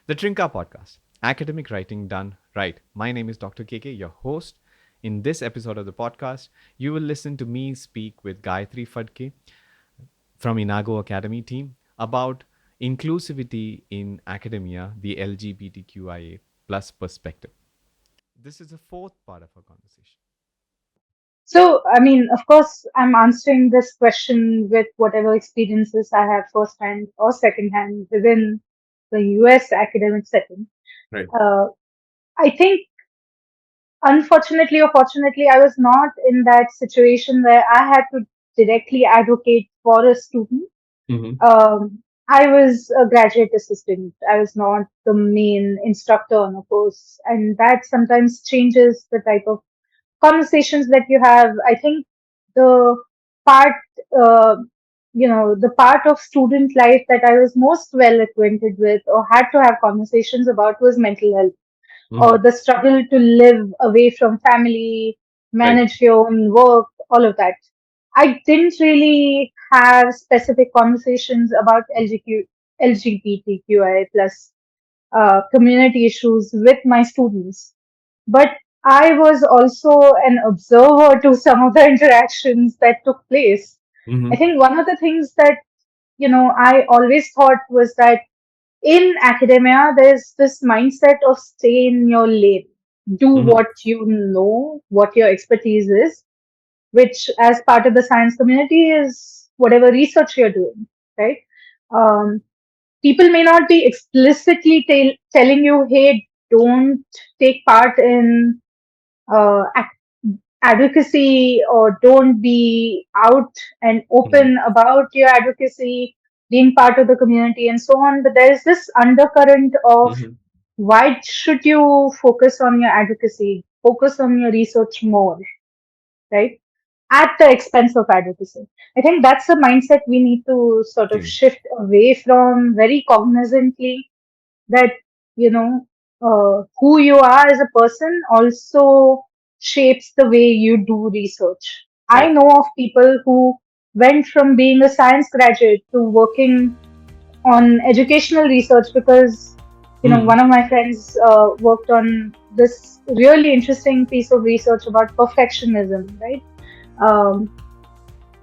The Trinka Podcast, academic writing done right. My name is Dr. KK, your host. In this episode of the podcast, you will listen to me speak with Gayatri Phadke from Enago Academy team about inclusivity in academia, the LGBTQIA plus perspective. This is the fourth part of our conversation. Of course, I'm answering this question with whatever experiences I have firsthand or secondhand within the US academic setting. Right. Uh, I think, unfortunately or fortunately, I was not in that situation where I had to directly advocate for a student. Mm-hmm. I was a graduate assistant. I was not the main instructor on a course, and that sometimes changes the type of conversations that you have. I think the part, uh, the part of student life that I was most well acquainted with or had to have conversations about was mental health, or Mm-hmm. the struggle to live away from family, Right. manage your own work, all of that. I didn't really have specific conversations about LGBTQI plus community issues with my students, but I was also an observer to some of the interactions that took place. I Mm-hmm. think one of the things that I always thought was that in academia, there's this mindset of stay in your lane, do Mm-hmm. what you know, what your expertise is, which as part of the science community is whatever research you're doing, right? Um, People may not be explicitly telling you, hey, don't take part in uh, ac- advocacy, or don't be out and Mm-hmm. open about your advocacy, being part of the community, and so on. But there is this undercurrent of Mm-hmm. why should you focus on your advocacy, focus on your research more, right? At the expense of advocacy. I think that's the mindset we need to sort of Change. shift away from very cognizantly, that who you are as a person also shapes the way you do research. I Right. know of people who went from being a science graduate to working on educational research because Mm-hmm. one of my friends worked on this really interesting piece of research about perfectionism, right? um,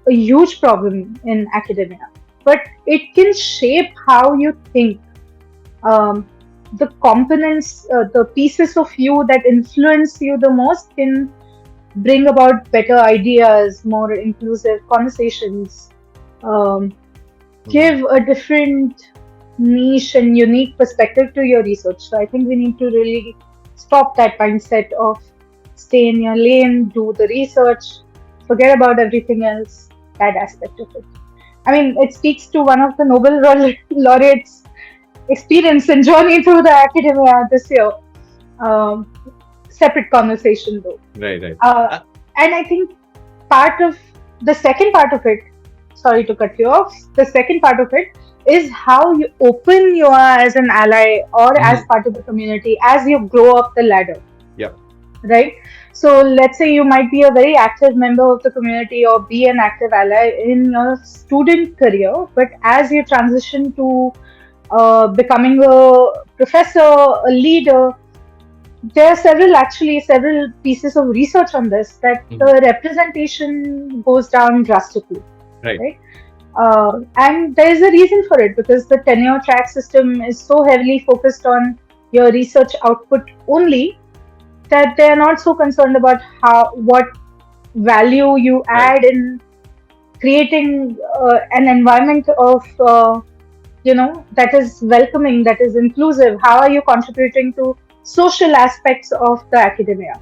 a huge problem in academia, but it can shape how you think. um, the components, the pieces of you that influence you the most can bring about better ideas, more inclusive conversations, um, Mm-hmm. give a different niche and unique perspective to your research. So I think we need to really stop that mindset of stay in your lane, do the research, forget about everything else, that aspect of it. I mean, it speaks to one of the Nobel laureates' experience and journey through the academia this year. Um, Separate conversation though. Right. Right. Uh, and I think part of the second part of it, sorry to cut you off, the second part of it is how you open you are as an ally or as Mm-hmm. part of the community as you grow up the ladder, Yep. right? So let's say you might be a very active member of the community or be an active ally in your student career, but as you transition to becoming a professor, a leader, there are several pieces of research on this, that Mm-hmm. the representation goes down drastically, Right. right? And there is a reason for it, because the tenure track system is so heavily focused on your research output only, that they are not so concerned about what value you Right. add in creating an environment of that is welcoming, that is inclusive. How are you contributing to social aspects of the academia?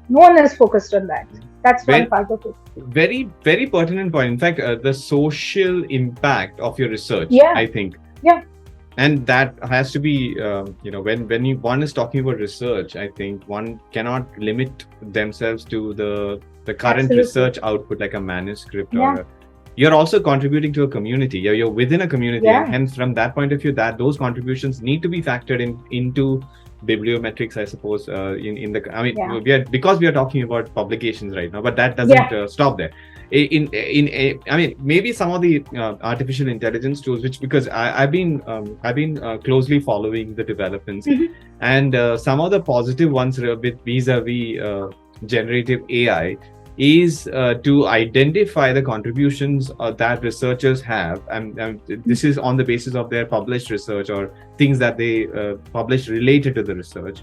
No one is focused on that. That's one Very, part of it. very pertinent point. In fact, the social impact of your research, Yeah, I think, yeah, and that has to be, one is talking about research, I think one cannot limit themselves to the current absolutely. research output like a manuscript Yeah, you're also contributing to a community. You're within a community, and yeah, hence from that point of view, that those contributions need to be factored into bibliometrics, I suppose. In the, I mean, yeah, we are, because we are talking about publications right now, but that yeah, doesn't stop there. I mean, maybe some of the artificial intelligence tools, which because I've been closely following the developments, Mhm. and some of the positive ones with vis-a-vis generative AI is to identify the contributions that researchers have, and this is on the basis of their published research or things that they published related to the research.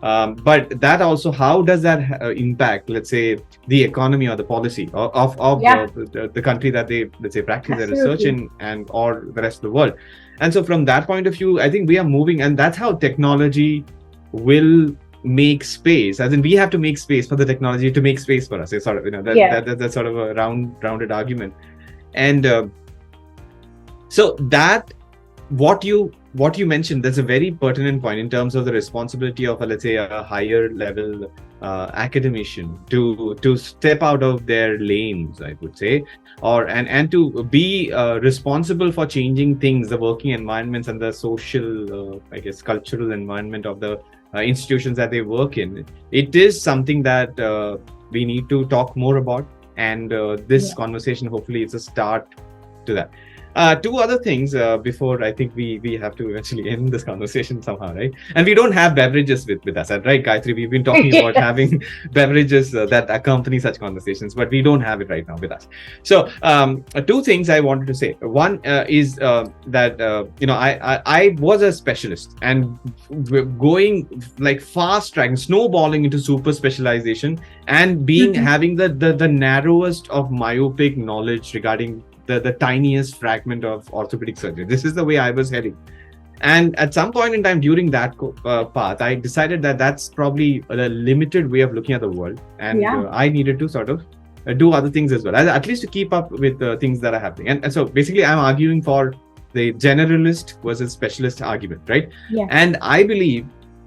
But that also, how does that impact, let's say, the economy or the policy of Yeah, the country that they, let's say, practice their research absolutely. in, and or the rest of the world? And so from that point of view, I think we are moving, and that's how technology will make space, as in we have to make space for the technology to make space for us. It's sort of, Yeah, that's sort of a rounded argument. And so that what you mentioned, that's a very pertinent point in terms of the responsibility of let's say a higher level academician to step out of their lanes, I would say, or and to be responsible for changing things, the working environments and the social I guess cultural environment of the institutions that they work in. It is something that we need to talk more about, and this yeah. conversation hopefully is a start to that. Two other things before I think we have to eventually end this conversation somehow, right? And we don't have beverages with us, right, Gayatri? We've been talking about Yes. having beverages that accompany such conversations, but we don't have it right now with us. So two things I wanted to say. One is that I was a specialist, and going like fast tracking, snowballing into super specialization, and being Mhm. having the narrowest of myopic knowledge regarding the tiniest fragment of orthopedic surgery. This is the way I was heading. And at some point in time during that path, I decided that that's probably a limited way of looking at the world. And Yeah, I needed to sort of do other things as well, at least to keep up with things that are happening. And so basically, I'm arguing for the generalist versus specialist argument, right? yeah, And I believe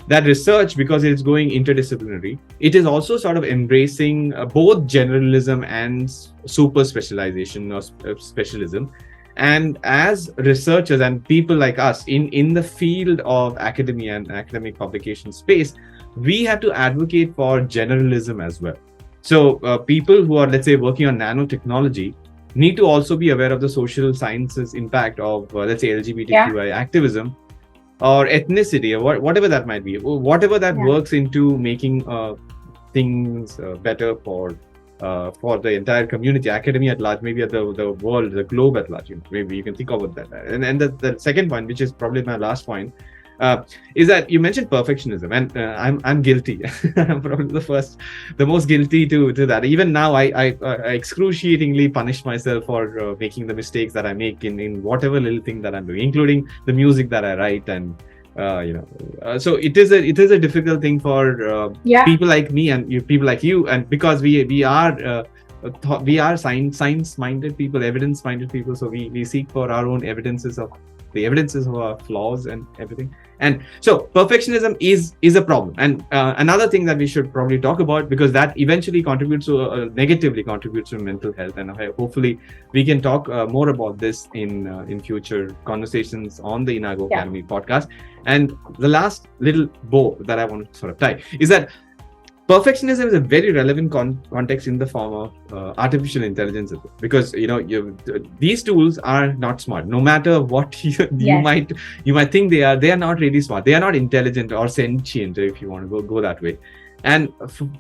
that research, because it's going interdisciplinary, it is also sort of embracing both generalism and super specialization or specialism. And as researchers and people like us in the field of academia and academic publication space, we have to advocate for generalism as well. So people who are, let's say, working on nanotechnology need to also be aware of the social sciences impact of let's say yeah, LGBTQI activism or ethnicity, or whatever that might be, whatever that yeah. works into making things better for the entire community, academia at large, maybe at the world, the globe at large. Maybe you can think about that. And the second point, which is probably my last point, is that you mentioned perfectionism, and I'm guilty. I'm probably the most guilty to that. Even now, I excruciatingly punish myself for making the mistakes that I make in whatever little thing that I'm doing, including the music that I write. And so it is a difficult thing for Yeah, people like me and people like you, and because we are science minded people, evidence minded people, so we seek for our own evidences of our flaws and everything. And so perfectionism is a problem. And another thing that we should probably talk about, because that eventually contributes to negatively contributes to mental health, and hopefully we can talk more about this in future conversations on the Enago yeah, Academy podcast. And the last little bow that I want to sort of tie is that perfectionism is a very relevant context in the form of artificial intelligence, because these tools are not smart. No matter what yes, you might think they are not really smart. They are not intelligent or sentient, if you want to go that way. And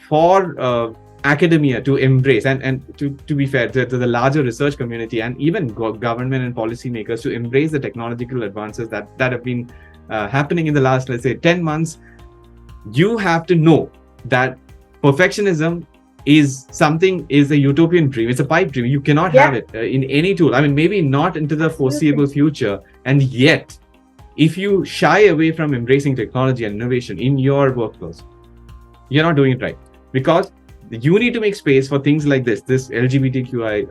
for academia to embrace, and to be fair to the larger research community, and even government and policymakers to embrace the technological advances that have been happening in the last, let's say, 10 months, you have to know that perfectionism is a utopian dream. It's a pipe dream. You cannot have yeah, it in any tool. I mean, maybe not into the absolutely. foreseeable future. And yet, if you shy away from embracing technology and innovation in your workflows, you're not doing it right, because you need to make space for things like this LGBTQI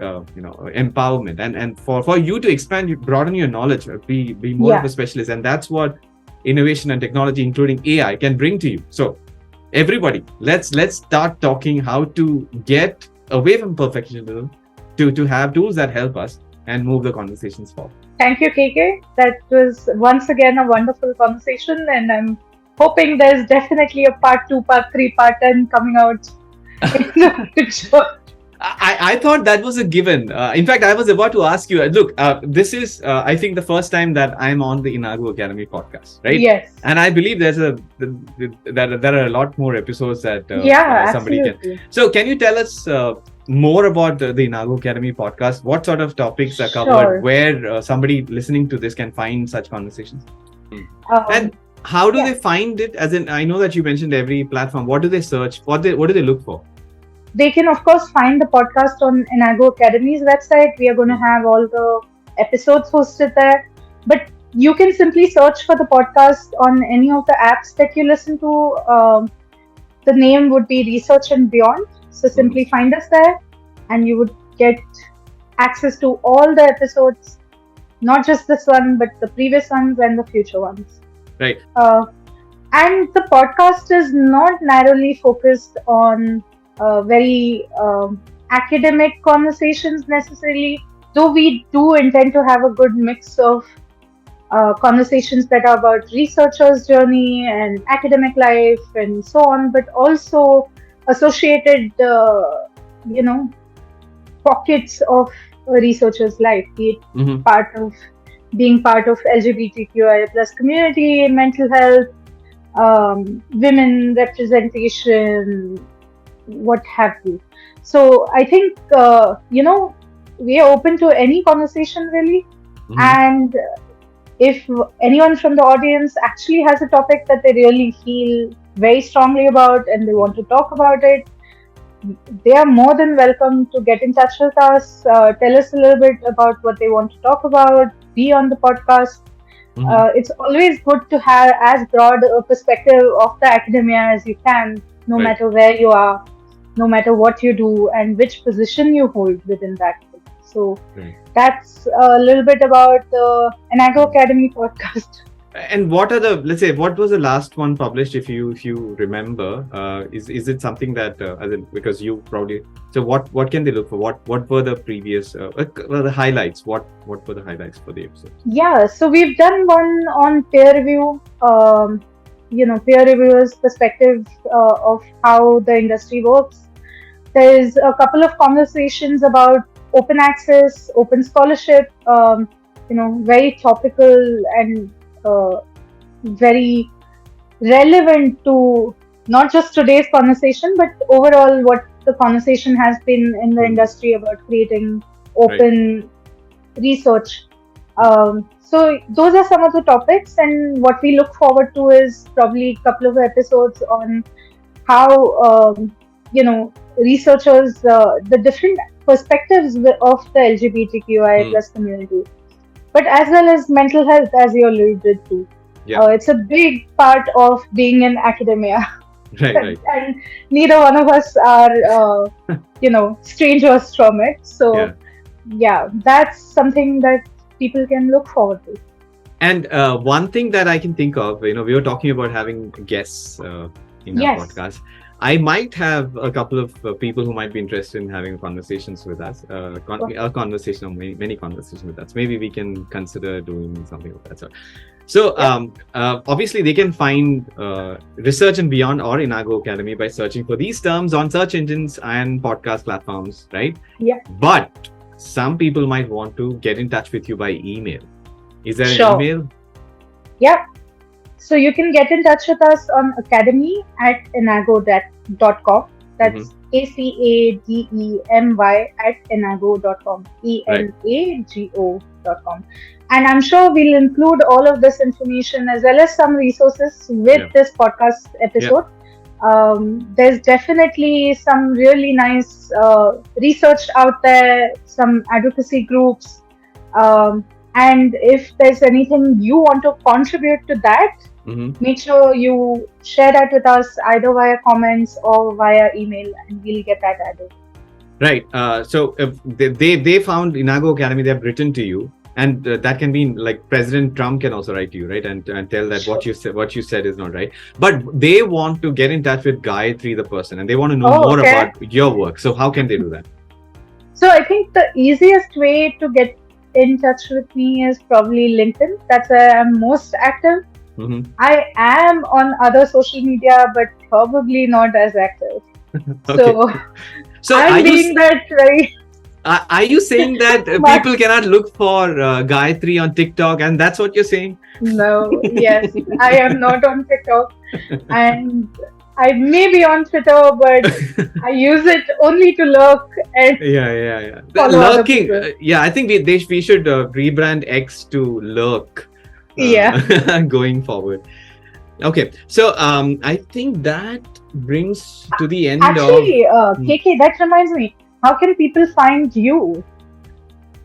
empowerment, and for you to expand, broaden your knowledge, be more of Yeah, a specialist. And that's what innovation and technology, including AI, can bring to you. So everybody, let's start talking how to get away from perfectionism, to have tools that help us and move the conversations forward. thank you, KK. That was once again a wonderful conversation, and I'm hoping there's definitely a part two, part three, part 10 coming out in the future. I thought that was a given. In fact, I was about to ask you. Look, this is I think the first time that I'm on the Enago Academy podcast, right? Yes. And I believe that there are a lot more episodes that somebody absolutely. can. So, can you tell us more about the Enago Academy podcast? What sort of topics are covered? Sure. Where somebody listening to this can find such conversations? And Um, how do yeah. they find it? As in, I know that you mentioned every platform. What do they search? What do they look for? They can, of course, find the podcast on Enago Academy's website. We are going to have all the episodes hosted there. But you can simply search for the podcast on any of the apps that you listen to. The name would be Research and Beyond. So simply find us there, and you would get access to all the episodes, not just this one, but the previous ones and the future ones. Right. And the podcast is not narrowly focused on very academic conversations necessarily, though we do intend to have a good mix of conversations that are about researchers' journey and academic life and so on, but also associated, pockets of a researcher's life, be it being part of LGBTQIA plus community, mental health, women representation, what have you. So I think we are open to any conversation really, and if anyone from the audience actually has a topic that they really feel very strongly about and they want to talk about it, they are more than welcome to get in touch with us, tell us a little bit about what they want to talk about, be on the podcast. It's always good to have as broad a perspective of the academia as you can, no Right. matter where you are, no matter what you do, and which position you hold within that. So that's a little bit about the Enago Academy podcast. And what are let's say, what was the last one published, if you remember? Is it something that, as in, because you probably, so what can they look for? What were the previous, the highlights? What were the highlights for the episode? Yeah, so we've done one on peer review, peer reviewers' perspective of how the industry works. There's a couple of conversations about open access, open scholarship, very topical and very relevant to not just today's conversation, but overall what the conversation has been in the industry about creating open research. So those are some of the topics, and what we look forward to is probably a couple of episodes on how researchers, the different perspectives of the LGBTQIA plus community, but as well as mental health, as you alluded to. It's a big part of being in academia. Right. And neither one of us are, strangers from it. So, that's something that people can look forward to. And one thing that I can think of, we were talking about having guests in our podcast. I might have a couple of people who might be interested in having conversations with us, a conversation or many conversations with us. Maybe we can consider doing something of that sort. So obviously they can find Research and Beyond or Enago Academy by searching for these terms on search engines and podcast platforms, right? Yeah. But some people might want to get in touch with you by email. Is there an email? Yeah. So you can get in touch with us on academy@enago.com. That's academy@enago.com. ENAGO.com. And I'm sure we'll include all of this information as well as some resources with this podcast episode. There's definitely some really nice research out there, some advocacy groups. And if there's anything you want to contribute to that, make sure you share that with us either via comments or via email, and we'll get that added. Right. So if they found Enago Academy, they have written to you, and that can be like President Trump can also write to you, right, and tell that what you said is not right. But they want to get in touch with Gayatri, the person, and they want to know more about your work. So how can they do that? So I think the easiest way to get in touch with me is probably LinkedIn. That's where I'm most active. I am on other social media, but probably not as active. So So I'm being that right are you saying that much. people cannot look for Gayatri on TikTok, and that's what you're saying? No, yes, I am not on TikTok, and I may be on Twitter, but I use it only to lurk and Yeah. The follow other lurking. people. Yeah, I think we should rebrand X to lurk Yeah. going forward. Okay, so I think that brings to the end of. Actually, KK, that reminds me. How can people find you?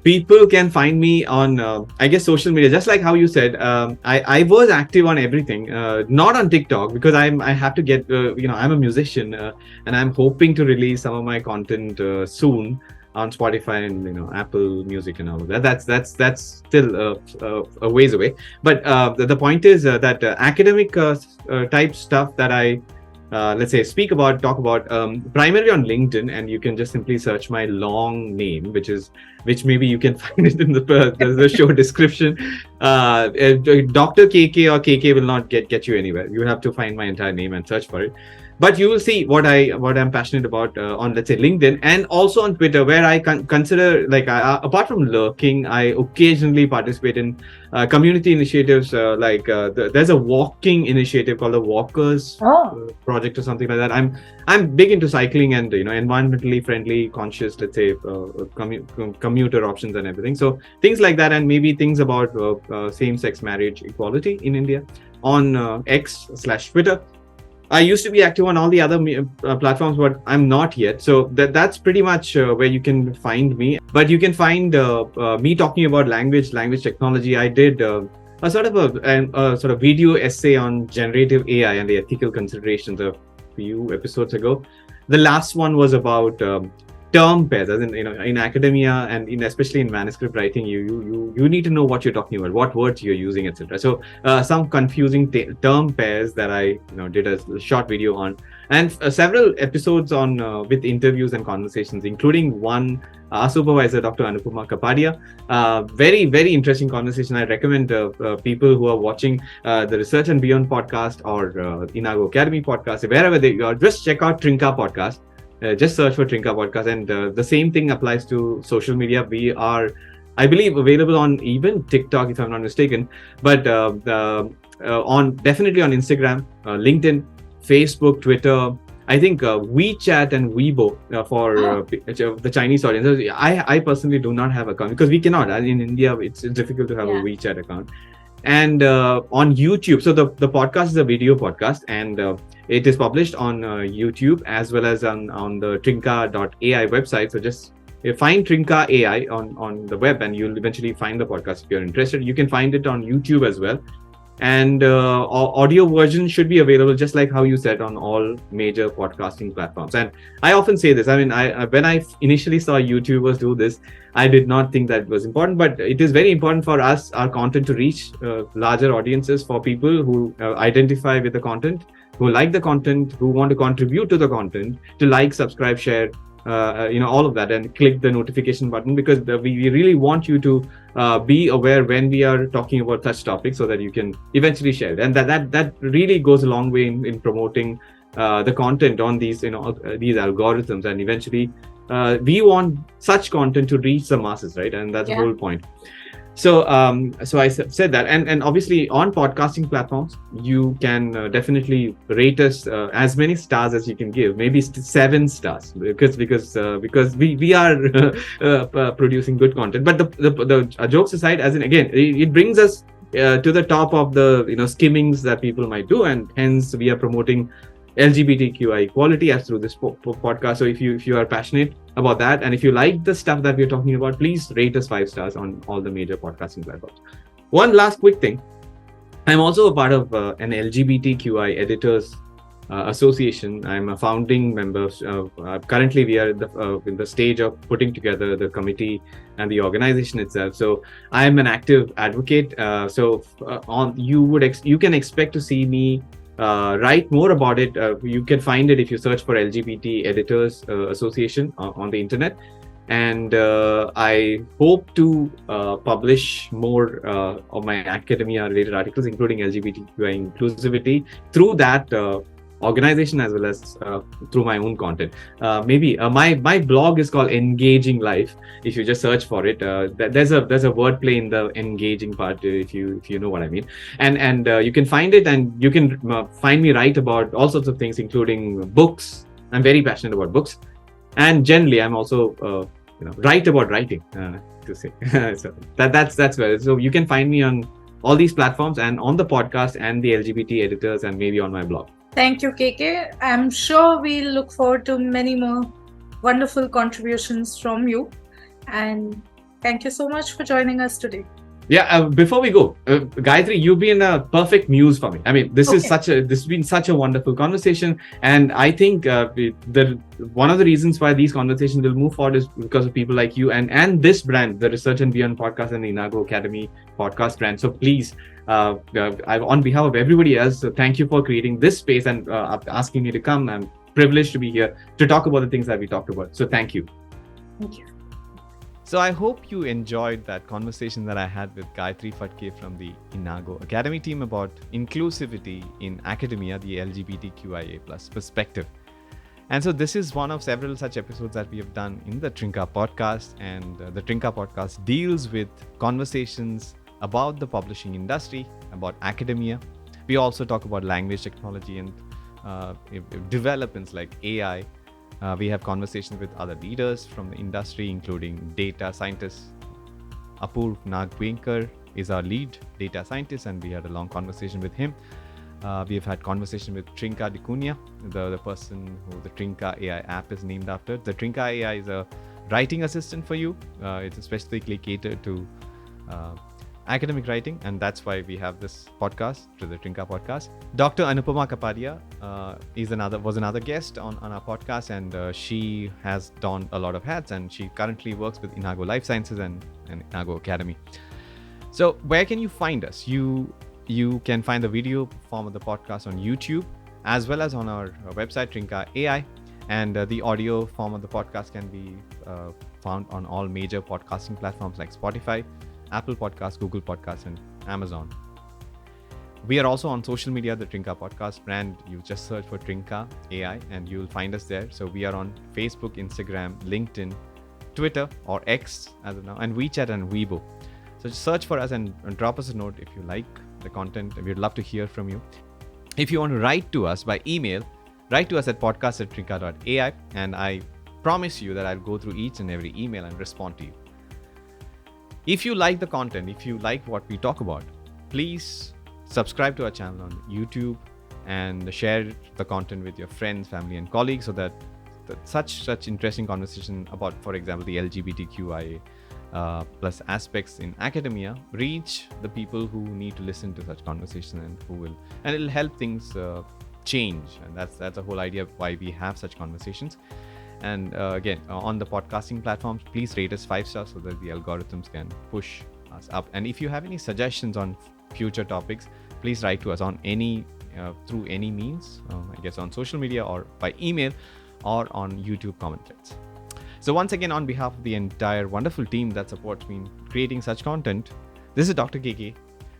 People can find me on I guess social media, just like how you said. I was active on everything, not on TikTok, because I have to get I'm a musician, and I'm hoping to release some of my content soon on Spotify and Apple Music and all of that. That's still a ways away, but the point is that academic type stuff that I let's say talk about primarily on LinkedIn, and you can just simply search my long name, which maybe you can find it in the show description. Dr. KK or KK will not get you anywhere. You have to find my entire name and search for it. But you will see what I'm passionate about on, let's say, LinkedIn, and also on Twitter, where I consider, like, apart from lurking, I occasionally participate in community initiatives. There's a walking initiative called the Walkers Oh, Project or something like that. I'm big into cycling and environmentally friendly, conscious, let's say, commuter options and everything. So things like that, and maybe things about same-sex marriage equality in India on X/Twitter. I used to be active on all the other platforms, but I'm not yet. So that's pretty much where you can find me. But you can find me talking about language technology. I did a sort of a sort of video essay on generative AI and the ethical considerations a few episodes ago. The last one was about term pairs, as in academia and especially in manuscript writing, you need to know what you're talking about, what words you're using, etc. So some confusing term pairs that I did a short video on, and several episodes on with interviews and conversations, including one our supervisor, Dr. Anupama Kapadia. Very, very interesting conversation. I recommend people who are watching the Research and Beyond podcast or Enago Academy podcast, wherever they are, just check out Trinka Podcast. Just search for Trinka Podcast, and the same thing applies to social media. We are, I believe, available on even TikTok, if I'm not mistaken, but on definitely on Instagram, LinkedIn, Facebook, Twitter. I think WeChat and Weibo for the Chinese audience. I personally do not have account because we cannot. In India, it's difficult to have a WeChat account. And on YouTube, so the podcast is a video podcast, and it is published on YouTube as well as on the Trinka.ai website. So just find Trinka AI on the web, and you'll eventually find the podcast if you're interested. You can find it on YouTube as well. And audio version should be available, just like how you said, on all major podcasting platforms. And I often say this, I mean, when I initially saw YouTubers do this, I did not think that was important, but it is very important for us, our content, to reach larger audiences, for people who identify with the content, who like the content, who want to contribute to the content, to like, subscribe, share, all of that, and click the notification button, because we really want you to be aware when we are talking about such topics, so that you can eventually share it. And that really goes a long way in promoting the content on these these algorithms, and eventually we want such content to reach the masses, right? And that's the whole point. So I said that, and obviously on podcasting platforms, you can definitely rate us as many stars as you can give, maybe 7 stars, because we are producing good content. But the jokes aside, as in, again, it brings us to the top of the skimmings that people might do, and hence we are promoting LGBTQI equality as through this podcast. So if you are passionate about that, and if you like the stuff that we're talking about, please rate us 5 stars on all the major podcasting platforms. One last quick thing: I'm also a part of an LGBTQI editors association. I'm a founding member. Currently, we are in the stage of putting together the committee and the organization itself. So I'm an active advocate. You can expect to see me write more about it. You can find it if you search for LGBT Editors Association on the internet. And I hope to publish more of my academia related articles, including LGBTQI inclusivity, through that organization as well as through my own content. Maybe my blog is called Engaging Life. If you just search for it, there's a wordplay in the engaging part, if you know what I mean. And you can find it, and you can find me write about all sorts of things, including books. I'm very passionate about books, and generally I'm also write about writing, to say. So that's where. So you can find me on all these platforms and on the podcast and the LGBT editors, and maybe on my blog. Thank you, KK. I'm sure we'll look forward to many more wonderful contributions from you. And thank you so much for joining us today. Yeah, before we go, Gayatri, you've been a perfect muse for me. I mean, this has been such a wonderful conversation, and I think one of the reasons why these conversations will move forward is because of people like you and this brand, the Research and Beyond podcast and the Enago Academy podcast brand. So please, on behalf of everybody else, thank you for creating this space and asking me to come. I'm privileged to be here to talk about the things that we talked about. So thank you. Thank you. So I hope you enjoyed that conversation that I had with Gayatri Phadke from the Enago Academy team about inclusivity in academia, the LGBTQIA plus perspective. And so this is one of several such episodes that we have done in the Trinka Podcast. And the Trinka Podcast deals with conversations about the publishing industry, about academia. We also talk about language technology and developments like AI. We have conversations with other leaders from the industry, including data scientists. Apurv Nagwinkar is our lead data scientist, and we had a long conversation with him. We have had conversation with Trinka the person who the Trinka AI app is named after. The Trinka AI is a writing assistant for you. It's specifically catered to academic writing, and that's why we have this podcast, to the Trinka Podcast. Dr. Anupama Kapadia was another guest on our podcast, and she has donned a lot of hats, and she currently works with Enago Life Sciences and Enago Academy. So where can you find us? You can find the video form of the podcast on YouTube, as well as on our website, Trinka AI, and the audio form of the podcast can be found on all major podcasting platforms like Spotify, Apple Podcasts, Google Podcasts, and Amazon. We are also on social media, the Trinka Podcast brand. You just search for Trinka AI and you'll find us there. So we are on Facebook, Instagram, LinkedIn, Twitter or X as of now, and WeChat and Weibo. So just search for us and drop us a note if you like the content. We'd love to hear from you. If you want to write to us by email, write to us at podcast@trinka.ai, and I promise you that I'll go through each and every email and respond to you. If you like the content, if you like what we talk about, please subscribe to our channel on YouTube and share the content with your friends, family, and colleagues, so that such interesting conversation about, for example, the LGBTQIA plus aspects in academia reach the people who need to listen to such conversation, and it'll help things change. And that's the whole idea of why we have such conversations. And again, on the podcasting platforms, please rate us 5 stars so that the algorithms can push us up. And if you have any suggestions on future topics, please write to us on through any means, I guess on social media or by email or on YouTube comment threads. So once again, on behalf of the entire wonderful team that supports me in creating such content, this is Dr. KK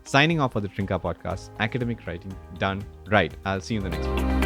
signing off for the Trinka Podcast, academic writing done right. I'll see you in the next one.